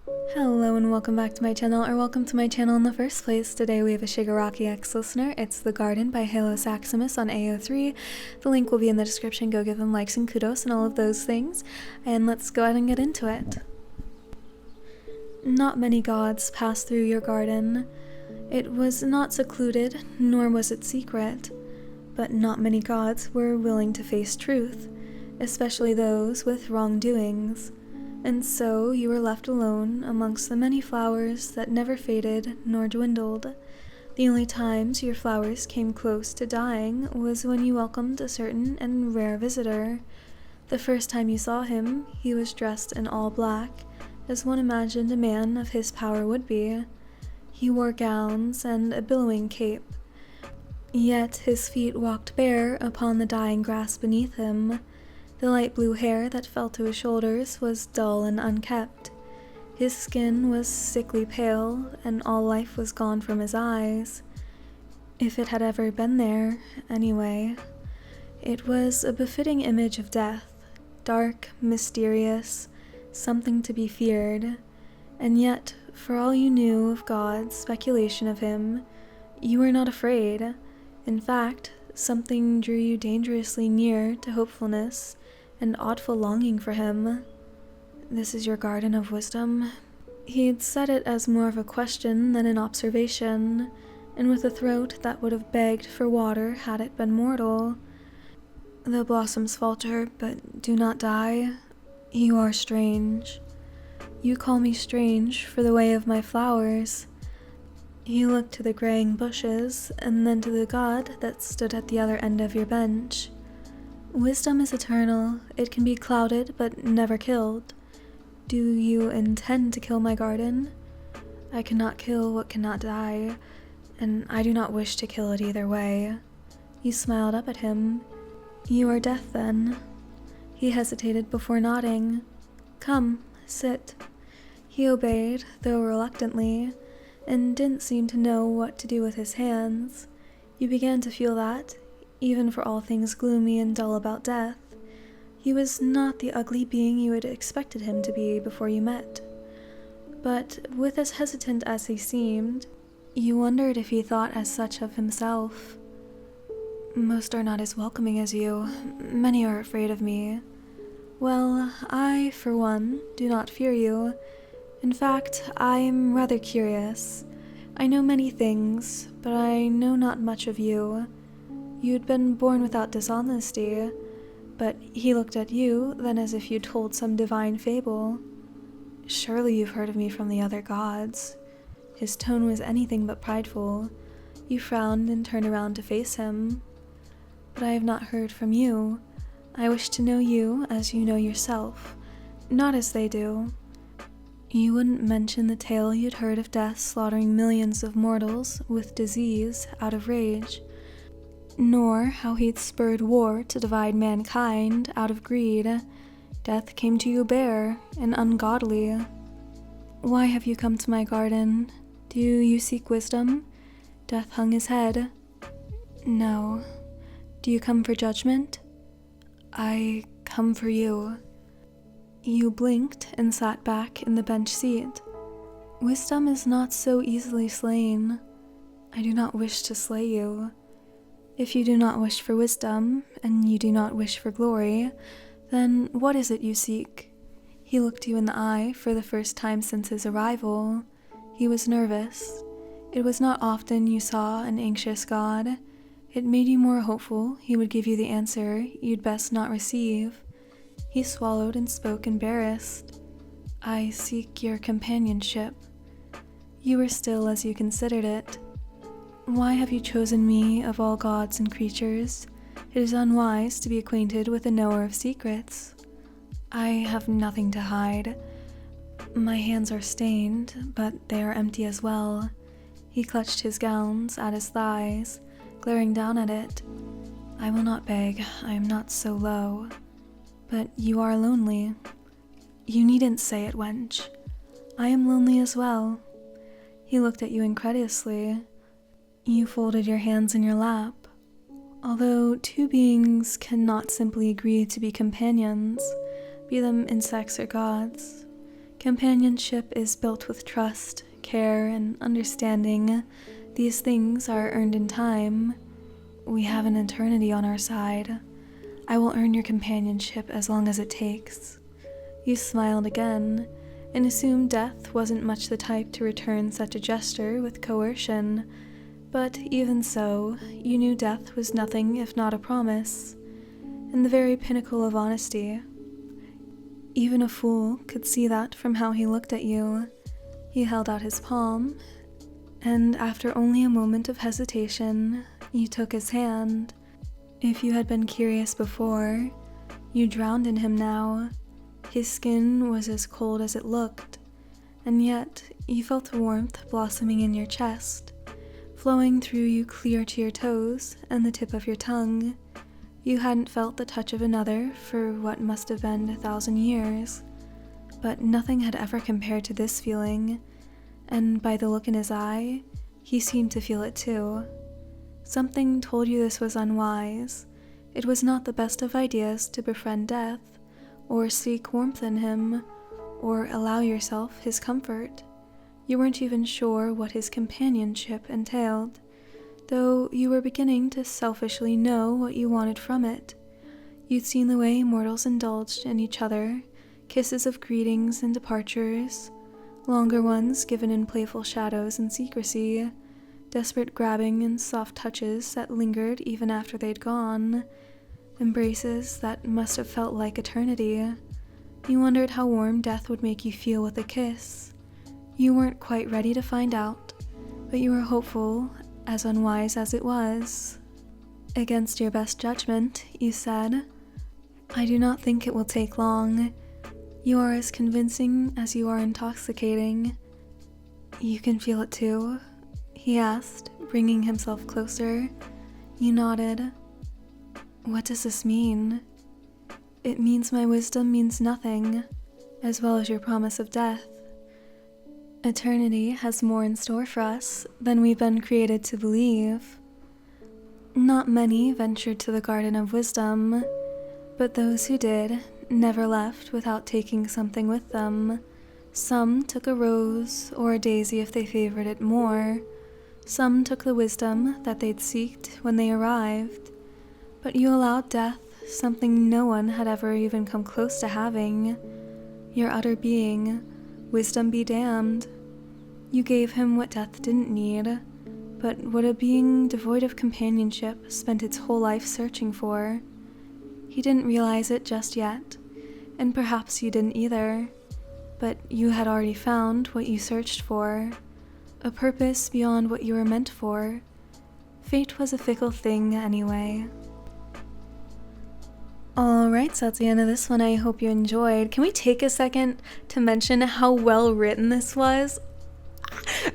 Hello and welcome back to my channel, or welcome to my channel in the first place. Today we have a Shigaraki X-Listener. It's The Garden by Halo Saximus on AO3. The link will be in the description. Go give them likes and kudos and all of those things. And let's go ahead and get into it. Not many gods passed through your garden. It was not secluded, nor was it secret. But not many gods were willing to face truth, especially those with wrongdoings. And so you were left alone amongst the many flowers that never faded nor dwindled. The only times your flowers came close to dying was when you welcomed a certain and rare visitor. The first time you saw him, he was dressed in all black, as one imagined a man of his power would be. He wore gowns and a billowing cape, yet his feet walked bare upon the dying grass beneath him. The light blue hair that fell to his shoulders was dull and unkempt. His skin was sickly pale, and all life was gone from his eyes. If it had ever been there, anyway. It was a befitting image of death, dark, mysterious, something to be feared. And yet, for all you knew of God's speculation of him, you were not afraid. In fact, something drew you dangerously near to hopefulness and oddful longing for him. This is your garden of wisdom. He'd said it as more of a question than an observation, and with a throat that would have begged for water had it been mortal. The blossoms falter, but do not die. You are strange. You call me strange for the way of my flowers. He looked to the graying bushes, and then to the god that stood at the other end of your bench. Wisdom is eternal. It can be clouded, but never killed. Do you intend to kill my garden? I cannot kill what cannot die, and I do not wish to kill it either way. You smiled up at him. You are death, then. He hesitated before nodding. Come, sit. He obeyed, though reluctantly, and didn't seem to know what to do with his hands. You began to feel that, even for all things gloomy and dull about death, he was not the ugly being you had expected him to be before you met. But with as hesitant as he seemed, you wondered if he thought as such of himself. Most are not as welcoming as you. Many are afraid of me. Well, I, for one, do not fear you. In fact, I am rather curious. I know many things, but I know not much of you. You'd been born without dishonesty, but he looked at you then as if you'd told some divine fable. Surely you've heard of me from the other gods. His tone was anything but prideful. You frowned and turned around to face him. But I have not heard from you. I wish to know you as you know yourself, not as they do. You wouldn't mention the tale you'd heard of death slaughtering millions of mortals with disease out of rage, nor how he'd spurred war to divide mankind out of greed. Death came to you bare and ungodly. Why have you come to my garden? Do you seek wisdom? Death hung his head. No. Do you come for judgment? I come for you. You blinked and sat back in the bench seat. Wisdom is not so easily slain. I do not wish to slay you. If you do not wish for wisdom, and you do not wish for glory, then what is it you seek? He looked you in the eye for the first time since his arrival. He was nervous. It was not often you saw an anxious god. It made you more hopeful he would give you the answer you'd best not receive. He swallowed and spoke embarrassed. I seek your companionship. You were still as you considered it. Why have you chosen me of all gods and creatures? It is unwise to be acquainted with a knower of secrets. I have nothing to hide. My hands are stained, but they are empty as well. He clutched his gowns at his thighs, glaring down at it. I will not beg, I am not so low. But you are lonely. You needn't say it, wench. I am lonely as well. He looked at you incredulously. You folded your hands in your lap. Although two beings cannot simply agree to be companions, be them insects or gods, Companionship is built with trust, care, and understanding. These things are earned in time. We have an eternity on our side. I will earn your companionship as long as it takes. You smiled again, and assumed Death wasn't much the type to return such a gesture with coercion. But even so, you knew Death was nothing if not a promise, and the very pinnacle of honesty. Even a fool could see that from how he looked at you. He held out his palm, and after only a moment of hesitation, you took his hand. If you had been curious before, you drowned in him now. His skin was as cold as it looked, and yet you felt the warmth blossoming in your chest, flowing through you clear to your toes and the tip of your tongue. You hadn't felt the touch of another for what must have been 1,000 years, but nothing had ever compared to this feeling, and by the look in his eye, he seemed to feel it too. Something told you this was unwise. It was not the best of ideas to befriend Death, or seek warmth in him, or allow yourself his comfort. You weren't even sure what his companionship entailed, though you were beginning to selfishly know what you wanted from it. You'd seen the way mortals indulged in each other, kisses of greetings and departures, longer ones given in playful shadows and secrecy, desperate grabbing and soft touches that lingered even after they'd gone, embraces that must have felt like eternity. You wondered how warm Death would make you feel with a kiss. You weren't quite ready to find out, but you were hopeful, as unwise as it was. Against your best judgment, you said, "I do not think it will take long. You are as convincing as you are intoxicating." "You can feel it too?" he asked, bringing himself closer. You nodded. "What does this mean?" "It means my wisdom means nothing, as well as your promise of death. Eternity has more in store for us than we've been created to believe. Not many ventured to the Garden of Wisdom, but those who did never left without taking something with them. Some took a rose or a daisy if they favored it more. Some took the wisdom that they'd seeked when they arrived. But you allowed Death something no one had ever even come close to having. Your utter being, wisdom be damned. You gave him what Death didn't need, but what a being devoid of companionship spent its whole life searching for. He didn't realize it just yet, and perhaps you didn't either, but you had already found what you searched for, a purpose beyond what you were meant for. Fate was a fickle thing anyway. Alright, so that's the end of this one. I hope you enjoyed. Can we take a second to mention how well written this was?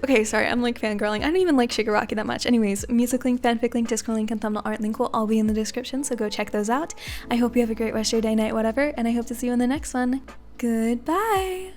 Okay, sorry, I'm like fangirling. I don't even like Shigaraki that much. Anyways, music link, fanfic link, Discord link, and thumbnail art link will all be in the description, so go check those out. I hope you have a great rest of your day, night, whatever, and I hope to see you in the next one. Goodbye!